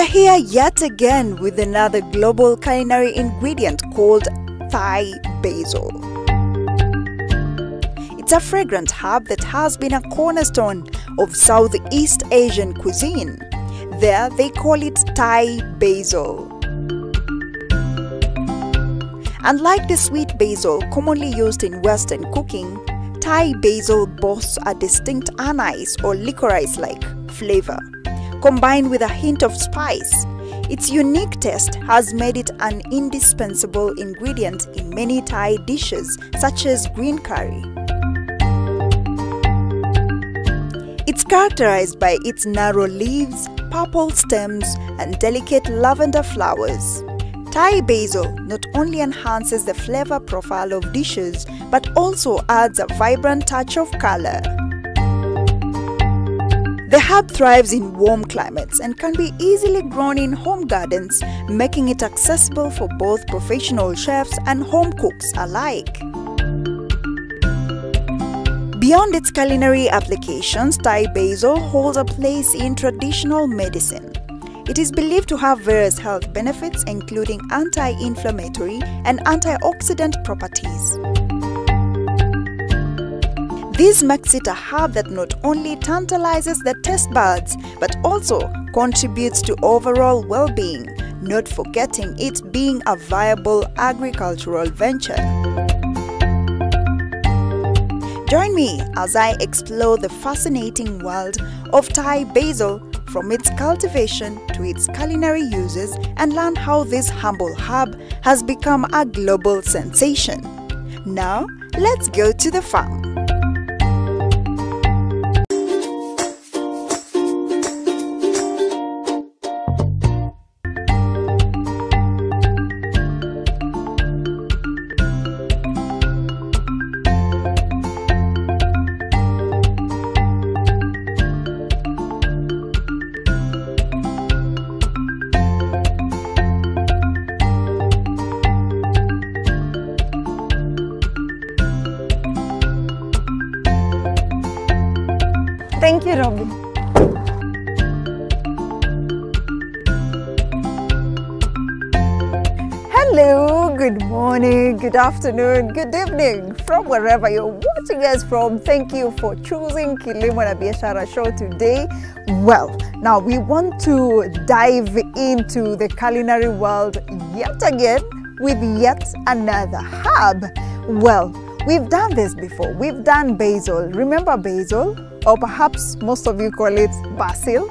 here yet again with another global culinary ingredient called Thai basil. It's a fragrant herb that has been a cornerstone of Southeast Asian cuisine. There they call it Thai basil. Unlike the sweet basil commonly used in Western cooking, Thai basil boasts a distinct anise or licorice-like flavor, combined with a hint of spice. Its unique taste has made it an indispensable ingredient in many Thai dishes such as green curry. It's characterized by its narrow leaves, purple stems, and delicate lavender flowers. Thai basil not only enhances the flavor profile of dishes but also adds a vibrant touch of color. The herb thrives in warm climates and can be easily grown in home gardens, making it accessible for both professional chefs and home cooks alike. Beyond its culinary applications, Thai basil holds a place in traditional medicine. It is believed to have various health benefits including anti-inflammatory and antioxidant properties. This makes it a herb that not only tantalizes the taste buds but also contributes to overall well-being, not forgetting it being a viable agricultural venture. Join me as I explore the fascinating world of Thai basil from its cultivation to its culinary uses and learn how this humble herb has become a global sensation. Now, let's go to the farm. Thank you, Robin. Hello, good morning, good afternoon, good evening from wherever you're watching us from. Thank you for choosing Kilimo na Biashara Show today. Well, now we want to dive into the culinary world yet again with yet another herb. Well, we've done this before. We've done basil. Remember basil? Or perhaps most of you call it Basil,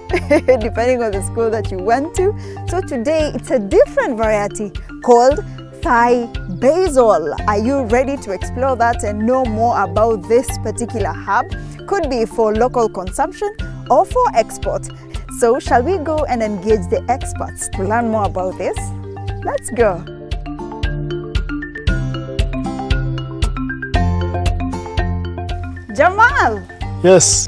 depending on the school that you went to. So today it's a different variety called Thai basil. Are you ready to explore that and know more about this particular herb? Could be for local consumption or for export. So shall we go and engage the experts to learn more about this? Let's go. Jamal. Yes.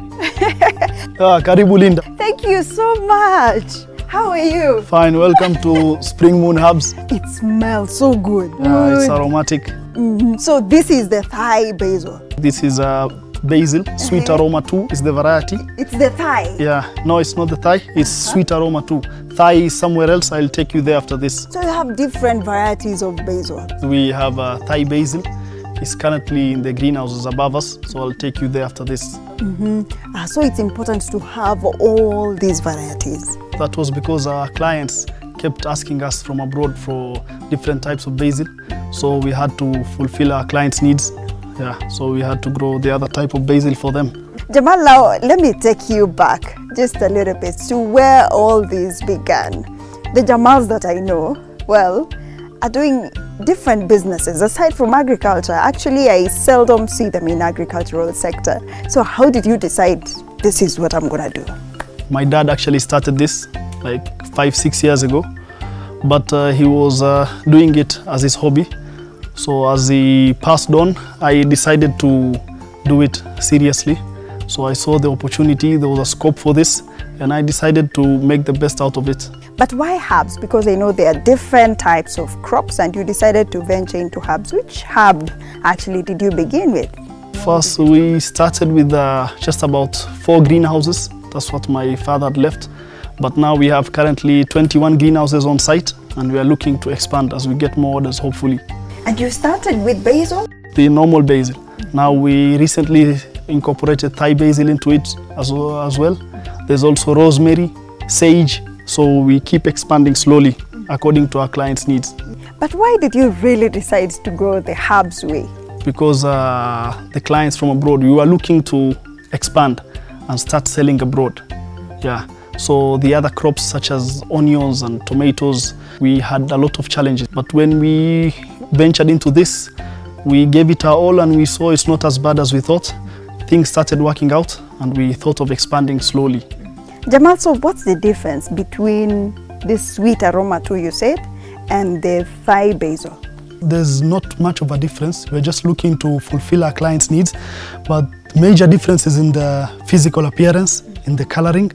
Karibu Linda. Thank you so much. How are you? Fine. Welcome to Spring Moon Herbs. It smells so good. It's aromatic. So this is the Thai basil. This is basil. Sweet aroma 2 is the variety. It's the Thai? Yeah. No, it's not the Thai. It's sweet aroma 2. Thai is somewhere else. I'll take you there after this. So you have different varieties of basil? We have Thai basil. It's currently in the greenhouses above us, so I'll take you there after this. So it's important to have all these varieties. That was because our clients kept asking us from abroad for different types of basil, so we had to fulfill our clients' needs. Yeah, so we had to grow the other type of basil for them. Jamal, now let me take you back just a little bit to where all this began. The Jamals that I know, well, are doing different businesses aside from agriculture. Actually, I seldom see them in agricultural sector. So how did you decide this is what I'm gonna do? My dad actually started this like 5-6 years ago, but he was doing it as his hobby. So as he passed on, I decided to do it seriously. So I saw the opportunity, there was a scope for this, and I decided to make the best out of it. But why herbs? Because I know there are different types of crops and you decided to venture into herbs. Which herb actually did you begin with? First, we started with just about 4 greenhouses. That's what my father had left. But now we have currently 21 greenhouses on site, and we are looking to expand as we get more orders, hopefully. And you started with basil? The normal basil. Now we recently incorporated Thai basil into it as well. There's also rosemary, sage, so we keep expanding slowly according to our clients' needs. But why did you really decide to go the herbs way? Because the clients from abroad, we were looking to expand and start selling abroad. Yeah. So the other crops such as onions and tomatoes, we had a lot of challenges. But when we ventured into this, we gave it our all and we saw it's not as bad as we thought. Things started working out and we thought of expanding slowly. Jamal, so what's the difference between this sweet aroma too, you said, and the Thai basil? There's not much of a difference. We're just looking to fulfill our clients' needs. But the major difference is in the physical appearance, in the coloring.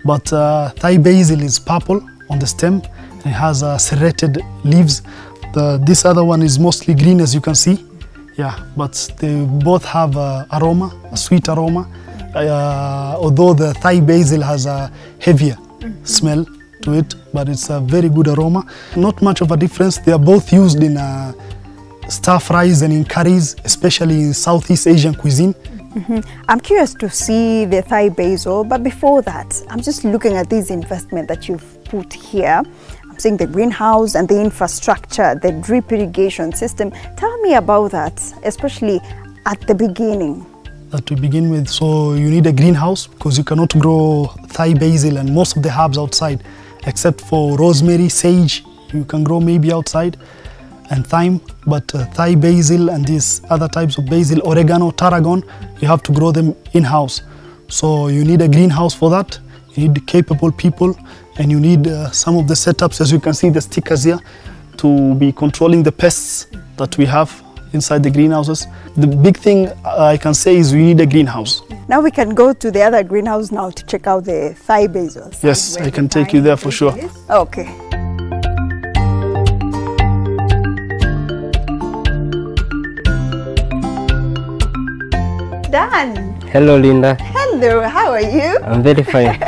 But Thai basil is purple on the stem. It has serrated leaves. This other one is mostly green, as you can see. Yeah, but they both have aroma, a sweet aroma. Although the Thai basil has a heavier smell to it, but it's a very good aroma. Not much of a difference. They are both used in stir fries and in curries, especially in Southeast Asian cuisine. I'm curious to see the Thai basil, but before that, I'm just looking at this investment that you've put here. I'm seeing the greenhouse and the infrastructure, the drip irrigation system. Tell me about that, especially at the beginning. To begin with, so you need a greenhouse because you cannot grow Thai basil and most of the herbs outside, except for rosemary, sage, you can grow maybe outside, and thyme. But Thai basil and these other types of basil, oregano, tarragon, you have to grow them in-house. So you need a greenhouse for that. You need capable people, and you need some of the setups, as you can see the stickers here, to be controlling the pests that we have inside the greenhouses. The big thing I can say is we need a greenhouse. Now we can go to the other greenhouse now to check out the Thai basil. Yes, I can take you there for sure. Okay. Dan. Hello Linda. Hello, how are you? I'm very fine.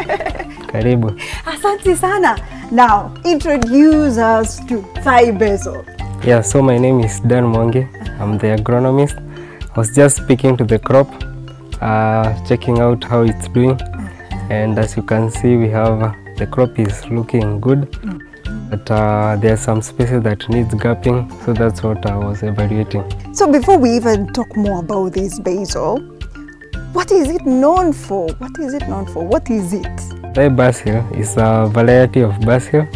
Karibu. Asante sana. Now, introduce us to Thai basil. Yeah, so my name is Dan Mwangi. I'm the agronomist. I was just speaking to the crop, checking out how it's doing. And as you can see, we have the crop is looking good. But there are some spaces that needs gapping, so that's what I was evaluating. So before we even talk more about this basil, what is it known for? What is it known for? What is it? Thai basil is a variety of basil.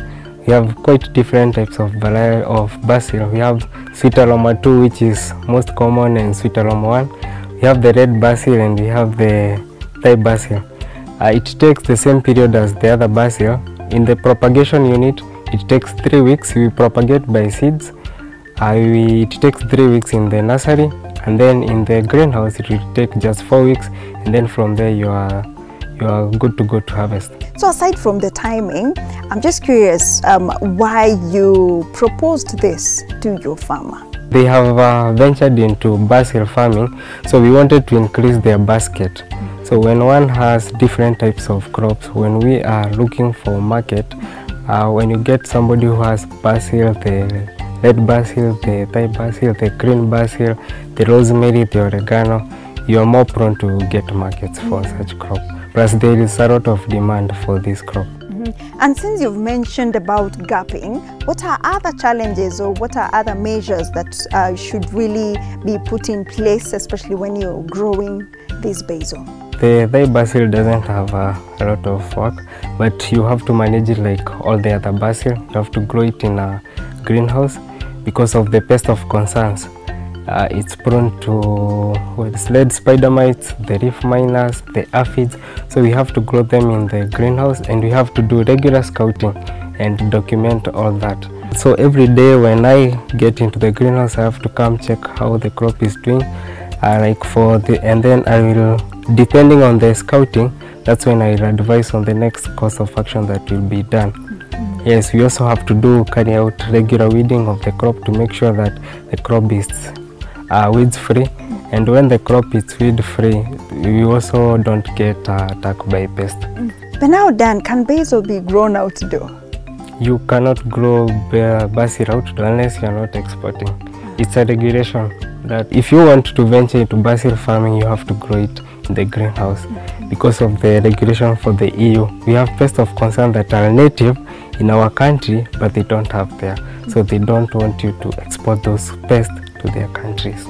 We have quite different types of variety of basil. We have sweet aroma 2, which is most common, and sweet aroma 1. We have the red basil and we have the Thai basil. It takes the same period as the other basil. In the propagation unit, it takes 3 weeks. We propagate by seeds. It takes 3 weeks in the nursery, and then in the greenhouse it will take just 4 weeks, and then from there you are good to go to harvest. So aside from the timing, I'm just curious why you proposed this to your farmer. They have ventured into basil farming, so we wanted to increase their basket. So when one has different types of crops, when we are looking for market, when you get somebody who has basil, the red basil, the Thai basil, the green basil, the rosemary, the oregano, you are more prone to get markets for such crop. Plus there is a lot of demand for this crop. And since you've mentioned about gapping, what are other challenges or what are other measures that should really be put in place, especially when you're growing this basil? The Thai basil doesn't have a lot of work, but you have to manage it like all the other basil. You have to grow it in a greenhouse because of the pest of concerns. It's prone to lead spider mites, the leaf miners, the aphids. So we have to grow them in the greenhouse, and we have to do regular scouting and document all that. So every day when I get into the greenhouse, I have to come check how the crop is doing. And then I will, depending on the scouting, that's when I will advise on the next course of action that will be done. Yes, we also have to carry out regular weeding of the crop to make sure that the crop is weeds free, and when the crop is weed free, we also don't get attacked by pests. But now, Dan, can basil be grown outdoor? You cannot grow basil outdoor unless you are not exporting. It's a regulation that if you want to venture into basil farming, you have to grow it in the greenhouse. Because of the regulation for the EU, we have pests of concern that are native in our country, but they don't have there. So they don't want you to export those pests to their countries.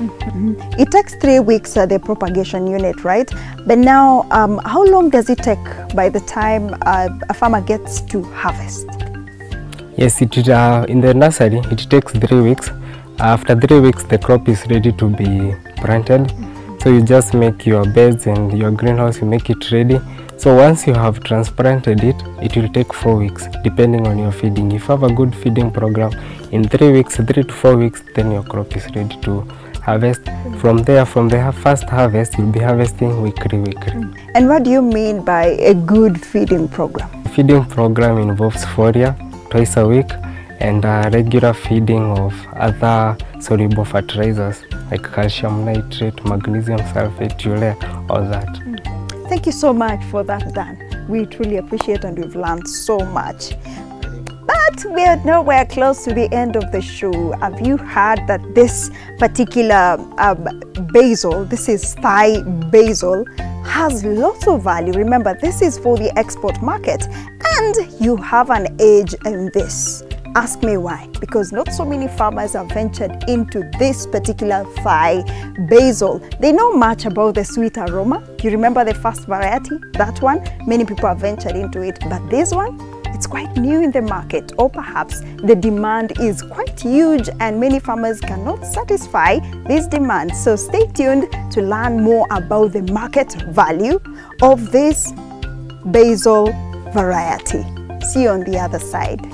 It takes 3 weeks the propagation unit, right? But now, how long does it take by the time a farmer gets to harvest? Yes, in the nursery, it takes 3 weeks. After 3 weeks, the crop is ready to be planted. So you just make your beds and your greenhouse, you make it ready. So once you have transplanted it, it will take 4 weeks, depending on your feeding. If you have a good feeding program, in 3 weeks, 3 to 4 weeks, then your crop is ready to harvest. From there, from the first harvest, you'll be harvesting weekly. And what do you mean by a good feeding program? Feeding program involves foliar twice a week and regular feeding of other soluble fertilizers like calcium nitrate, magnesium sulfate, urea, all that. Thank you so much for that, Dan. We truly appreciate and we've learned so much. But we are nowhere close to the end of the show. Have you heard that this particular basil, this is Thai basil, has lots of value? Remember, this is for the export market and you have an edge in this. Ask me why. Because not so many farmers have ventured into this particular Thai basil. They know much about the sweet aroma. You remember the first variety? That one? Many people have ventured into it. But this one? It's quite new in the market, or perhaps the demand is quite huge and many farmers cannot satisfy this demand. So stay tuned to learn more about the market value of this basil variety. See you on the other side.